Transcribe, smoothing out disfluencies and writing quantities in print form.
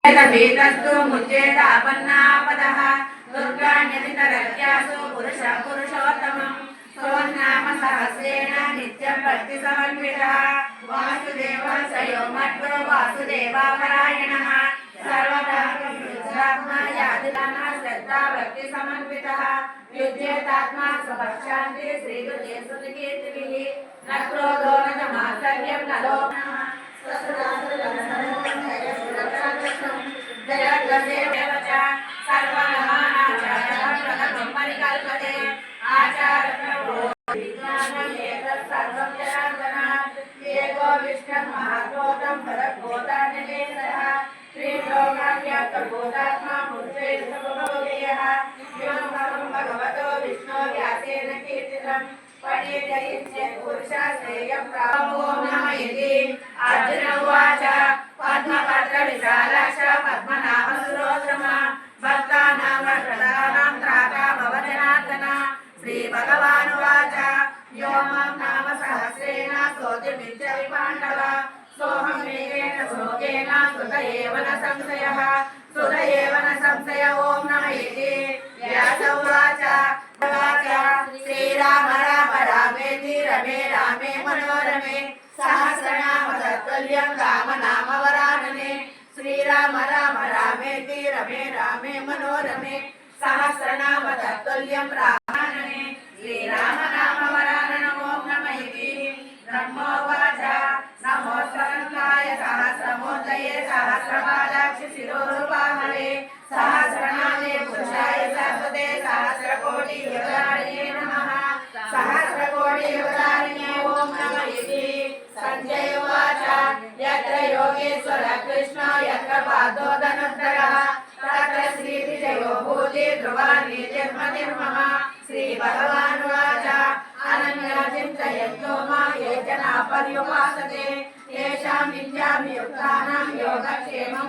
भीतस्तु मुच्येतापन्नापदः दुर्गाण्यतितरत्यासु पुरुषोत्तमम् सोन्नाम सहस्रेण नित्यं भक्तिसमन्वितः वासुदेवः स यो मद्गो वासुदेवापरायणः सर्वदात्मा यादिदानः श्रद्धा भक्तिसमन्वितः युज्येतात्मा स्वभक्षान्ति श्रीगुरुजे स्तुतिकीर्तिभिः न क्रोधो न मात्सर्यं न लोभः भगवतो विष्णु व्यासेन कीर्तितम् अर्जुन उवाच पद्मपत्रविशालाक्ष पद्मनाभसुरोत्तमा भक्तानां वरदानां त्राता भवजनार्दन श्रीभगवानुवाच यो मां नाम सहस्रेण स्तोतिर्विद्यते पाण्डव सोऽहं वेगेन श्लोकेन सुत एव न संशयः ॐ नमः इति व्यास उवाच श्रीराम राम रामेति रमे रामे मनोरमे सहस्रनाम तत्तुल्यं राम नाम वरानने श्रीराम राम रामेति रमे रामे मनोरमे सहस्रनाम तत्तुल्यं रामानने श्रीराम नाम वरानन ॐ नमः इति ब्रह्मोवाच नमो सहस्राय सहस्रमूर्तये सहस्रपादाक्ष शिरोरुबाहवे सहस्रनामे पुरुषाय सरस्वते सहस्रकोटियुगधारिणे नमः सहस्रकोटियुगधारिणे ॐ नमः इति संजय उवाच यत्र योगेश्वर कृष्ण यत्र पार्थो धनुर्धरः तत्र श्रीविजयो भूति ध्रुवा नीतिर्मतिर्मम श्रीभगवानुवाच अनन्या चिन्तयन्तो मां ये जनाः पर्युपासते तेषां विद्याभियुक्तानां योगक्षेमं